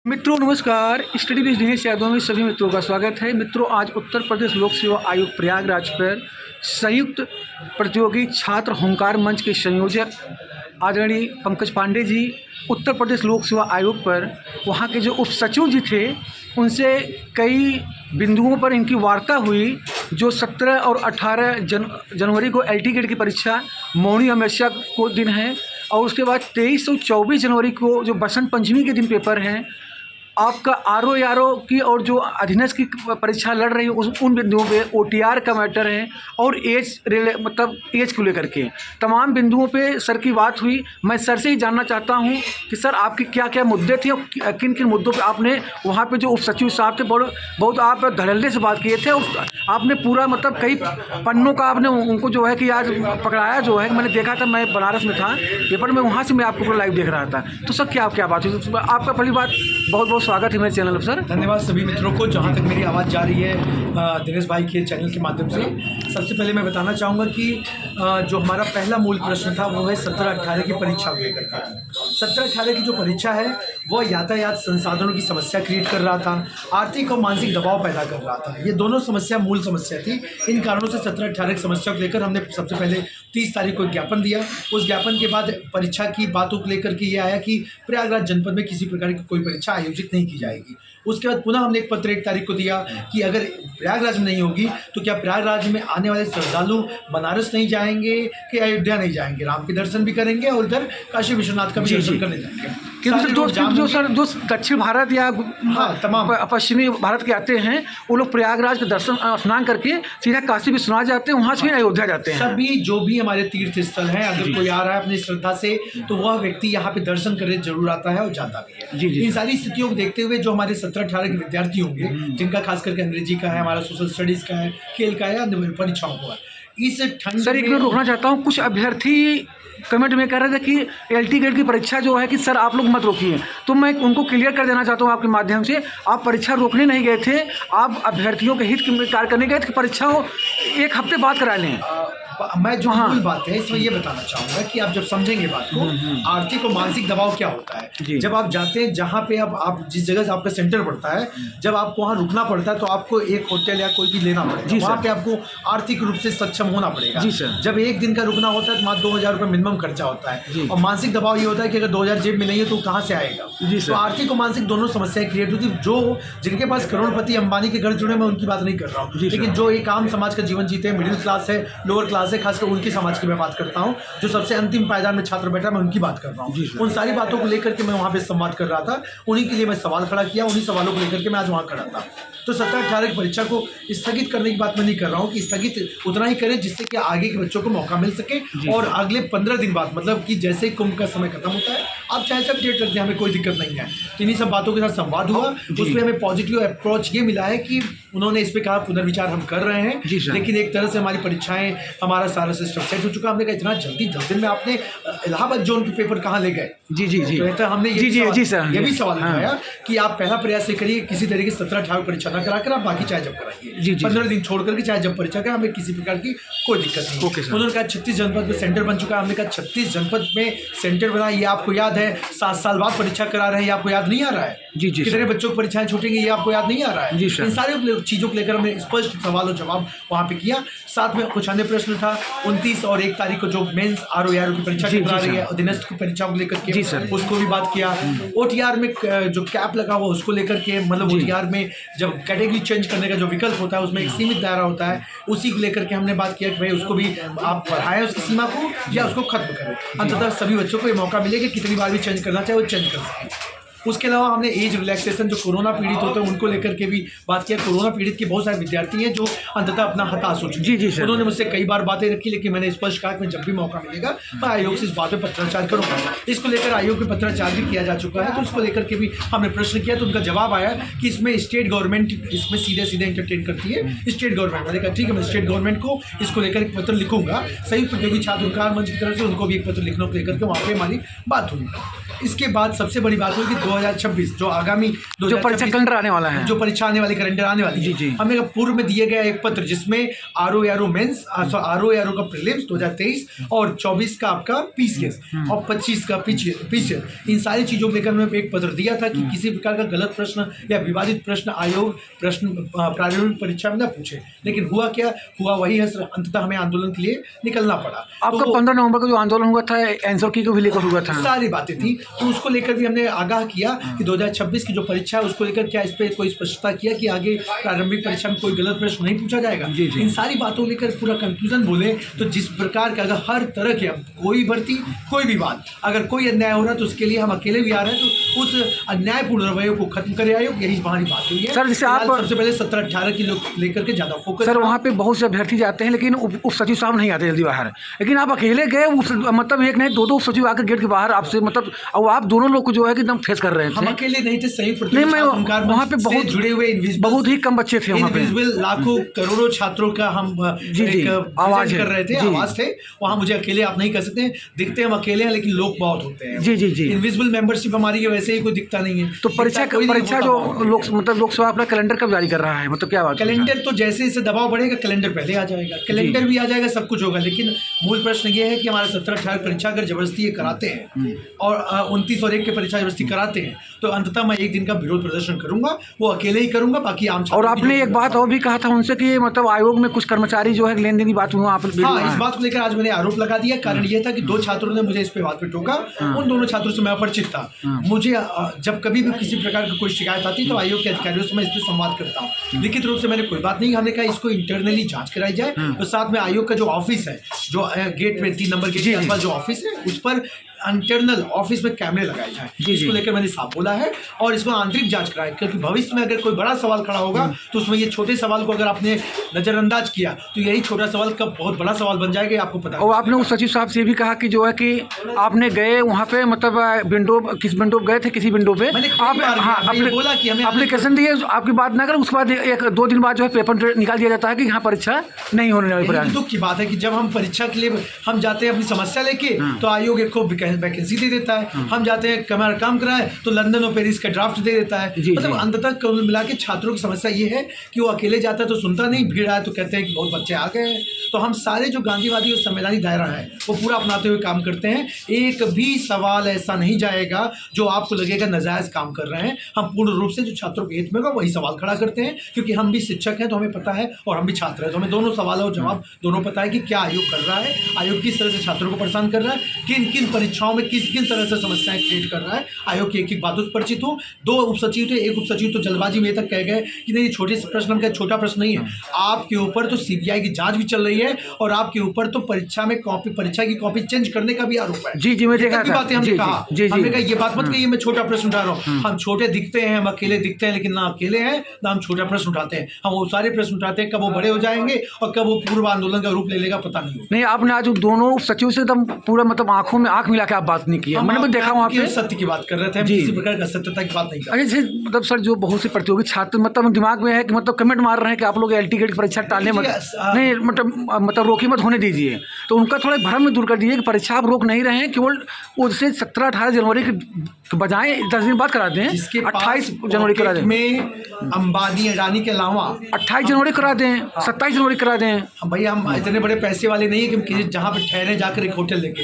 मित्रों नमस्कार। Study with Dinesh Yadav में सभी मित्रों का स्वागत है। मित्रों, आज उत्तर प्रदेश लोक सेवा आयोग प्रयागराज पर संयुक्त प्रतियोगी छात्र हुंकार मंच के संयोजक आदरणीय पंकज पांडे जी उत्तर प्रदेश लोक सेवा आयोग पर वहां के जो उप सचिव जी थे उनसे कई बिंदुओं पर इनकी वार्ता हुई। जो 17 और 18 जनवरी को एलटी गेट की परीक्षा मौनी अमावस्या को दिन है और उसके बाद 23 और 24 जनवरी को जो बसंत पंचमी के दिन पेपर हैं, आपका आरओ की और जो अधीनस्थ की परीक्षा लड़ रही है उन बिंदुओं पे ओटीआर का मैटर है और एज को लेकर के तमाम बिंदुओं पे सर की बात हुई। मैं सर से ही जानना चाहता हूं कि सर आपके क्या क्या मुद्दे थे और किन किन मुद्दों पे आपने वहां पे जो उप सचिव साहब थे बहुत आप धड़ल्ले से बात किए थे और आपने पूरा कई पन्नों का आपने उनको जो है कि आज पकड़ाया। जो है मैंने देखा था, मैं बनारस में था पेपर में, वहाँ से मैं आपको पूरा लाइव देख रहा था। तो सर क्या बात हुई? आपका पहली बात बहुत स्वागत है मेरे चैनल पर सर। धन्यवाद सभी मित्रों को। जहाँ तक मेरी आवाज़ जा रही है दिनेश भाई के चैनल के माध्यम से, सबसे पहले मैं बताना चाहूँगा कि जो हमारा पहला मूल प्रश्न था वो है 17-18 की परीक्षा को लेकर के। 17-18 की जो परीक्षा है वो यातायात संसाधनों की समस्या क्रिएट कर रहा था, आर्थिक और मानसिक दबाव पैदा कर रहा था। ये दोनों समस्या मूल समस्या थी। इन कारणों से 17-18 की समस्या को लेकर हमने सबसे पहले 30 तारीख को ज्ञापन दिया। उस ज्ञापन के बाद परीक्षा की बातों को लेकर के ये आया कि प्रयागराज जनपद में किसी प्रकार की कोई परीक्षा आयोजित नहीं की जाएगी। उसके बाद पुनः हमने एक पत्र 1 तारीख को दिया कि अगर प्रयागराज में नहीं होगी तो क्या प्रयागराज में आने वाले श्रद्धालु बनारस नहीं जाएंगे कि अयोध्या नहीं जाएंगे, राम के दर्शन भी करेंगे और इधर काशी विश्वनाथ का भी दर्शन करने जाएंगे। क्योंकि जो दक्षिण भारत या तमाम पश्चिमी भारत के आते हैं वो लोग प्रयागराज के दर्शन स्नान करके सीधा काशी विश्वनाथ जाते हैं, वहाँ से अयोध्या जाते हैं। सभी जो भी हमारे तीर्थ स्थल हैं, अगर कोई आ रहा है अपनी श्रद्धा से तो वह व्यक्ति यहाँ पे दर्शन करने जरूर आता है और जाता भी है। इन सारी स्थितियों को देखते हुए जो हमारे 17-18 के विद्यार्थी होंगे, जिनका खास करके अंग्रेजी का है, हमारा सोशल स्टडीज़ का है, खेल का है या परीक्षाओं का है, इस ठंड सर एक मिनट रोकना चाहता हूँ। कुछ अभ्यर्थी कमेंट में कह रहे थे कि एलटी गेट की परीक्षा जो है कि सर आप लोग मत रोकिए, तो मैं उनको क्लियर कर देना चाहता हूँ आपके माध्यम से। आप परीक्षा रोकने नहीं गए थे, आप अभ्यर्थियों के हित में कार्य करने गए थे कि परीक्षा हो 1 हफ्ते बाद करा लें। मैं जो मूल बात है इसमें ये बताना चाहूँगा कि आप जब समझेंगे बात को, आर्थिक और मानसिक दबाव क्या होता है। जब आप जाते हैं जहाँ पे अब आप जिस जगह से आपका सेंटर पड़ता है, जब आपको वहाँ रुकना पड़ता है तो आपको एक होटल या कोई भी लेना पड़ेगा। वहाँ पे आपको आर्थिक रूप से सक्षम होना पड़ेगा। जब 1 दिन का रुकना होता है तो मात्र 2000 रुपये मिनिमम खर्चा होता है और मानसिक दबाव ये होता है कि अगर 2000 जेब में नहीं है तो कहाँ से आएगा। तो आर्थिक और मानसिक दोनों समस्याएं क्रिएट होती है। जो जिनके पास करोड़पति अंबानी के घर जुड़े, मैं उनकी बात नहीं कर रहा हूँ, लेकिन जो एक आम समाज का जीवन जीते हैं, मिडिल क्लास है, लोअर क्लास है, खासकर उनके समाज की मैं बात करता हूं, जो सबसे अंतिम पायदान में छात्र बैठा, मैं उनकी बात कर रहा हूं। उन सारी बातों को लेकर के मैं वहां पे संवाद कर रहा था, उन्हीं के लिए मैं सवाल खड़ा किया, उन्हीं सवालों को लेकर के मैं आज वहां खड़ा था। तो 17-18 की परीक्षा को स्थगित करने की बात मैं नहीं कर रहा हूं कि स्थगित उतना ही करें जिससे कि आगे के बच्चों को मौका मिल सके और अगले 15 दिन बाद, मतलब कि जैसे ही कुंभ का समय खत्म होता है, आप चाहे सब डेट रखते हैं, हमें कोई दिक्कत नहीं है। तो इन्हीं सब बातों के साथ संवाद हुआ, उसमें हमें पॉजिटिव अप्रोच ये मिला है कि उन्होंने इस पर कहा पुनर्विचार हम कर रहे हैं, लेकिन एक तरह से हमारी परीक्षाएं, हमारा सारा सिस्टम सेट हो चुका। हमने कहा इतना जल्दी 10 दिन में आपने इलाहाबाद जोन के पेपर कहाँ ले गए? तो हमने ये भी सवाल उठाया कि आप पहला प्रयास ये करिए, किसी तरीके से 17-18 परीक्षा ना कराकर आप बाकी चाहे जब कराइए, 15 दिन छोड़ करके चाहे जब परीक्षा करें, हमें किसी प्रकार की कोई दिक्कत नहीं। उन्होंने कहा 36 जनपद में सेंटर बन चुका है। हमने कहा 36 जनपद में सेंटर बना, ये आपको याद है 7 साल बाद परीक्षा करा रहे हैं, ये आपको याद नहीं आ रहा है? कितने बच्चों की परीक्षाएं छूटेंगी, ये आपको याद नहीं आ रहा है? इन सारी चीज़ों को लेकर हमने स्पष्ट सवाल और जवाब वहाँ पे किया। साथ में कुछ अन्य प्रश्न था। 29 और 1 तारीख को जो मेंस आरओ की परीक्षा करा रही है, अधीनस्थ की परीक्षा को लेकर के उसको भी बात किया। ओटीआर में जो कैप लगा हुआ उसको लेकर के, मतलब ओटीआर में जब कैटेगरी चेंज करने का जो विकल्प होता है उसमें एक सीमित दायरा होता है, उसी को लेकर के हमने बात किया कि भाई उसको भी आप बढ़ाएं उसकी सीमा को या उसको खत्म करें। अंततः सभी बच्चों को ये मौका मिलेगा कितनी बार भी चेंज करना चाहे वो चेंज कर सकें। उसके अलावा हमने एज रिलैक्सेशन, जो कोरोना पीड़ित होते हैं उनको लेकर के भी बात किया। कोरोना पीड़ित के बहुत सारे विद्यार्थी हैं जो अंततः अपना हताश हो चुके हैं। उन्होंने मुझसे कई बार बातें रखी, लेकिन मैंने स्पष्ट कहा कि जब भी मौका मिलेगा मैं आयोग से इस बात पर पत्राचार करूँगा। इसको लेकर आयोग में पत्राचार भी किया जा चुका है, तो उसको लेकर के भी हमने प्रश्न किया, तो उनका जवाब आया कि इसमें स्टेट गवर्नमेंट इसमें सीधे इंटरटेन करती है। स्टेट गवर्नमेंट, मैंने कहा ठीक है, मैं स्टेट गवर्नमेंट को इसको लेकर एक पत्र लिखूंगा। संयुक्त प्रतियोगी छात्र हुंकार मंच की तरफ से उनको भी एक पत्र लिखने को लेकर के वहाँ पर हमारी बात हुई। इसके बाद सबसे बड़ी बात हुई कि 2026 जो आगामी जो परीक्षा कैलेंडर आने वाला है, जो परीक्षा आने वाली कैलेंडर आने वाली जी जी, हमने पूर्व में दिए गया एक पत्र जिसमें आरओ मेंस आरओ का प्रीलिम्स 2023 और 24 का आपका पीसीएस और 25 का पीसीएस, इन सारी चीज़ों को लेकर मैंने एक पत्र दिया था कि किसी प्रकार का गलत प्रश्न या विवादित प्रश्न आयोग प्रारंभिक परीक्षा में न पूछे। लेकिन हुआ क्या हुआ वही है, अंततः हमें आंदोलन के लिए निकलना पड़ा। आपका 15 नवंबर का जो आंदोलन हुआ था आंसर की को भी लेकर हुआ था, सारी बातें थी, तो उसको लेकर भी हमने आगाह किया कि 2026 की जो परीक्षा है उसको लेकर क्या इस पर कोई स्पष्टता किया कि आगे प्रारंभिक परीक्षा में कोई गलत प्रश्न नहीं पूछा जाएगा। इन सारी बातों लेकर पूरा कंक्लूजन बोले तो जिस प्रकार का अगर हर तरह के कोई भर्ती कोई भी बात अगर कोई अन्याय हो रहा है तो उसके लिए हम अकेले भी आ रहे हैं, तो उस अन्यायपूर्ण रवैये को खत्म करे आयोग, यही हमारी बात हुई है। सर जैसे आप सबसे पहले 17-18 की लोग लेकर के ज़्यादा फोकस, सर वहाँ पे बहुत से अभ्यर्थी जाते हैं लेकिन उप सचिव साहब नहीं आते जल्दी बाहर, लेकिन आप अकेले गए, मतलब एक नहीं दो सचिव आकर गेट के बाहर आपसे मतलब, और आप दोनों लोग को जो है कि एकदम फेस कर रहे थे। हम अकेले नहीं थे, संयुक्त नहीं, मैं वहाँ पे बहुत जुड़े हुए बहुत ही कम बच्चे थे वहाँ पे, लाखों करोड़ों छात्रों का हम आवाज कर रहे थे, आवाज थे वहाँ। मुझे अकेले आप नहीं कर सकते, दिखते हम अकेले हैं लेकिन लोग बहुत होते हैं। जी जी जी, इनविजिबल मेंबरशिप हमारी वैसे ही कोई दिखता नहीं है। तो परीक्षा जो लोकसभा अपना कैलेंडर कब जारी कर रहा है, मतलब क्या बात? कैलेंडर तो जैसे जैसे दबाव बढ़ेगा कैलेंडर पहले आ जाएगा, कैलेंडर भी आ जाएगा, सब कुछ होगा। लेकिन मूल प्रश्न ये है कि हमारे 17-18 परीक्षा अगर जबरदस्ती ये कराते हैं और 29 और 1 की परीक्षा जबरदस्ती कराते हैं तो अंततः मैं एक दिन का विरोध प्रदर्शन करूंगा, वो अकेले ही करूंगा, बाकी आम। और आपने एक बात और भी कहा था उनसे कि मतलब आयोग में कुछ कर्मचारी जो है लेन देन की बात हुआ, आप इस बात को लेकर आज मैंने आरोप लगा दिया। कारण ये था कि 2 छात्रों ने मुझे इस पे बात पे टोका, उन दोनों छात्रों से मैं अपरिचित था। मुझे जब कभी भी किसी प्रकार की कोई शिकायत आती तो आयोग के अधिकारियों से मैं इस पर संवाद करता हूँ। लिखित रूप से मैंने कोई बात नहीं, हमने कहा इसको इंटरनली जांच कराई जाए। तो साथ में आयोग का जो ऑफिस है, जो गेट में 3 नंबर गेट के आसपास जो ऑफिस है, उस पर इंटरनल ऑफिस में कैमरे लगाए जाएं, इसको लेकर मैंने साफ बोला है। और इसको आंतरिक जांच कराएं, क्योंकि भविष्य में अगर कोई बड़ा सवाल खड़ा होगा तो उसमें ये छोटे सवाल को अगर आपने नज़रअंदाज किया तो यही छोटा सवाल कब बहुत बड़ा सवाल बन जाएगा, आपको पता है। और आपने उस सचिव साहब से भी कहा कि जो है कि आपने गए वहाँ पे, मतलब विंडो किस विंडो गए थे, किसी विंडो पे आप बोला कि हमें एप्लीकेशन दिए, आपकी बात ना करें, उसके बाद 1-2 दिन बाद जो है पेपर निकाल दिया जाता है कि यहाँ परीक्षा नहीं होने वाली। दुख की बात है कि जब हम परीक्षा के लिए हम जाते हैं अपनी समस्या लेके तो आयोग एक को वैकेंसी दे देता है। हम जाते हैं हमारा काम कराए तो लंदन और पेरिस का ड्राफ्ट दे देता है। मतलब अंततः कुल मिला के छात्रों की समस्या ये है कि वो अकेले जाता है तो सुनता नहीं, भीड़ आए तो कहते हैं कि बहुत बच्चे आ गए हैं। तो हम सारे जो गांधीवादी और संवैधानिक दायरा है वो पूरा अपनाते हुए काम करते हैं। एक भी सवाल ऐसा नहीं जाएगा जो आपको लगेगा नाजायज़ काम कर रहे हैं। हम पूर्ण रूप से जो छात्रों के हित में होगा वही सवाल खड़ा करते हैं, क्योंकि हम भी शिक्षक हैं तो हमें पता है, और हम भी छात्र हैं तो हमें दोनों सवालों और जवाब दोनों पता है कि क्या आयोग कर रहा है, आयोग किस तरह से छात्रों को परेशान कर रहा है, किन किन परीक्षाओं में किस किन तरह से समस्याएं क्रिएट कर रहा है। आयोग की एक बातों से परिचित हूँ। 2 उपसचिव थे, एक उपसचिव तो जल्दबाजी में तक कह गए कि नहीं छोटे से प्रश्न का छोटा प्रश्न नहीं है, आपके ऊपर तो सीबीआई की जांच भी चल रही है और आपके ऊपर तो परीक्षा की कॉपी चेंज करने का भी आरोप है। जी जी, मैं देखा था। बातें हमने कहा, हमने कहा ये बात मत कहिए मैं छोटा प्रश्न उठा रहा हूँ। हम छोटे दिखते हैं, हम अकेले दिखते हैं, लेकिन ना अकेले हैं ना हम छोटा प्रश्न उठाते हैं। हम वो सारे प्रश्न उठाते हैं, कब वो बड़े हो जाएंगे और कब वो पूर्व आंदोलन का रूप ले लेगा पता नहीं। नहीं, आपने आज दोनों सचिव से एकदम पूरा मतलब आंखों में आंख मिला के आप बात नहीं की, मैंने भी देखा वहाँ पे सत्य की बात कर रहे थे, हम किसी प्रकार का सत्यता की बात नहीं कर रहे। अच्छा, मतलब सर जो बहुत से प्रतियोगी छात्र मतलब दिमाग में है कि मतलब कमेंट मार रहे हैं कि आप लोग एलटी गेट की परीक्षा टालने मत, नहीं मतलब रोकी मत होने दीजिए, तो उनका थोड़ा भ्रम में दूर कर दीजिए कि परीक्षा आप रोक नहीं रहे हैं, केवल उससे 17-18 जनवरी के बजाय 10 दिन बाद करा दें, 28 जनवरी करा दें, में अंबानी अडानी के अलावा 28 जनवरी करा दें, 27 जनवरी करा दें। भैया हम इतने बड़े पैसे वाले नहीं है कि जहाँ पे ठहरे जाकर एक होटल लेके,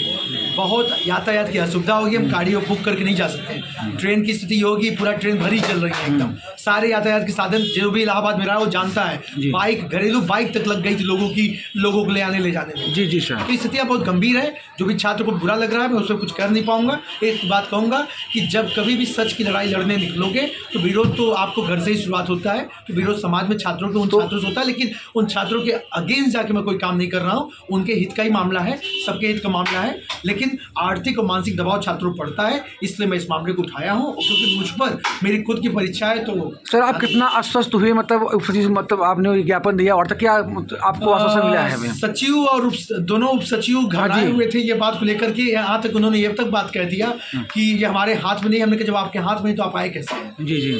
बहुत यातायात की असुविधा होगी, हम गाड़ियों बुक करके नहीं जा सकते। ट्रेन की स्थिति होगी, पूरा ट्रेन भरी चल रही है एकदम, सारे यातायात के साधन जो भी इलाहाबाद में रहा है वो जानता है, बाइक घरेलू बाइक तक लग गई थी लोगों को ले आने ले जाने में। जी जी सर, तो स्थितियाँ बहुत गंभीर है। जो भी छात्र को बुरा लग रहा है मैं उसमें कुछ कर नहीं पाऊंगा। एक बात कहूँगा कि जब कभी भी सच की लड़ाई लड़ने निकलोगे तो विरोध तो आपको घर से ही शुरुआत होता है, तो विरोध समाज में छात्रों के उन छात्रों से होता है, लेकिन उन छात्रों के अगेंस्ट जाके मैं कोई काम नहीं कर रहा हूँ। उनके हित का ही मामला है, सबके हित का मामला है, लेकिन आर्थिक और मानसिक दबाव छात्रों पर पड़ता है, इसलिए मैं इस मामले को उठाया हूँ। क्योंकि मुझ पर मेरी खुद की परीक्षा है। तो सर आप कितना आश्वस्त हुए, मतलब आपने ज्ञापन दिया और तक क्या आपको आश्वासन मिला है? सचिव और दोनों उप सचिव घबराए हुए थे ये बात को लेकर के, यहाँ तक उन्होंने ये तक बात कह दिया कि ये हमारे हाथ में नहीं। हमने कहा जब आपके हाथ में तो आप आए कैसे हैं? जी जी,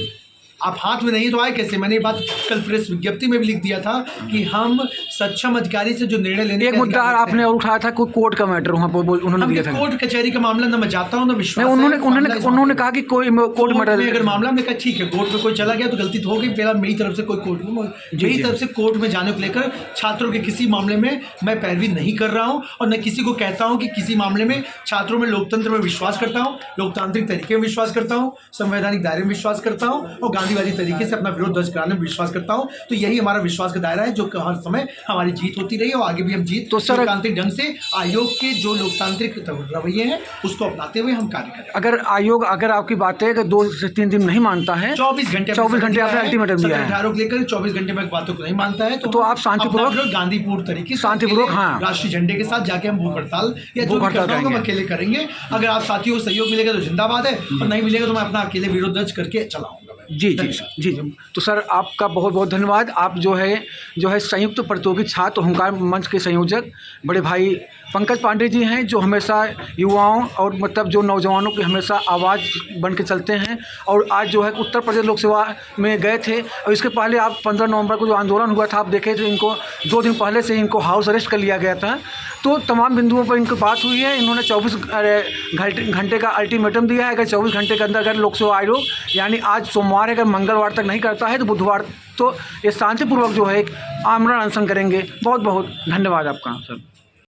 आप हाथ में नहीं तो आए कैसे? मैंने ये बात कल प्रेस विज्ञप्ति में भी लिख दिया था कि हम सक्षम अधिकारी से जो निर्णय लेने एक मुद्दा आपने और उठाया था, कोई कोर्ट का मैटर वहाँ पर उन्होंने दिया था। कोर्ट कचहरी का मामला ना मैं जाता हूँ ना विश्वास। उन्होंने कहा कि कोई कोर्ट मैटर अगर मामला, हमने कहा ठीक है, कोर्ट में कोई चला गया तो गलती तो हो गई, पहला मेरी तरफ से कोई कोर्ट में, मेरी तरफ से कोर्ट में जाने को लेकर छात्रों के किसी मामले में मैं पैरवी नहीं कर रहा हूँ और न किसी को कहता हूँ कि किसी मामले में। छात्रों में लोकतंत्र में विश्वास करता हूँ, लोकतांत्रिक तरीके में विश्वास करता हूँ, संवैधानिक दायरे में विश्वास करता हूँ और गांधीवादी तरीके से अपना विरोध दर्ज कराने में विश्वास करता हूँ। तो यही हमारा विश्वास का दायरा है, जो हर समय हमारी जीत होती रही और आगे भी हम जीत तो लोकतांत्रिक ढंग से आयोग के जो लोकतांत्रिक रवैये हैं उसको अपनाते हुए हम कार्य करें। अगर आयोग, अगर आपकी बात है कि 2 से 3 दिन नहीं मानता है, 24 घंटे आपने अल्टीमेटम दिया है, आरोप लेकर 24 घंटे में बातों को नहीं मानता है तो आप शांतिपूर्वक, गांधीपूर्ण तरीके से शांतिपूर्वक, हाँ, राष्ट्रीय झंडे के साथ जाके हम भूख हड़ताल या जो भी करना होगा हम अकेले करेंगे। अगर आप साथियों को सहयोग मिलेगा तो जिंदाबाद है और नहीं मिलेगा तो मैं अपना अकेले विरोध दर्ज करके चलाऊंगा। जी जी जी जी। तो सर आपका बहुत बहुत धन्यवाद। आप जो है संयुक्त प्रतियोगी छात्र हुंकार मंच के संयोजक बड़े भाई पंकज पांडे जी हैं, जो हमेशा युवाओं और मतलब जो नौजवानों की हमेशा आवाज़ बन के चलते हैं। और आज जो है उत्तर प्रदेश लोक सेवा में गए थे और इसके पहले आप 15 नवंबर को जो आंदोलन हुआ था आप देखे थे, इनको 2 दिन पहले से इनको हाउस अरेस्ट कर लिया गया था। तो तमाम बिंदुओं पर इनकी बात हुई है। इन्होंने 24 घंटे का अल्टीमेटम दिया है। अगर 24 घंटे के अंदर अगर लोक सेवा आयोग यानी आज सोमवार अगर मंगलवार तक नहीं करता है तो बुधवार तो ये शांतिपूर्वक जो है एक आमरण अनशन करेंगे। बहुत बहुत धन्यवाद आपका सर।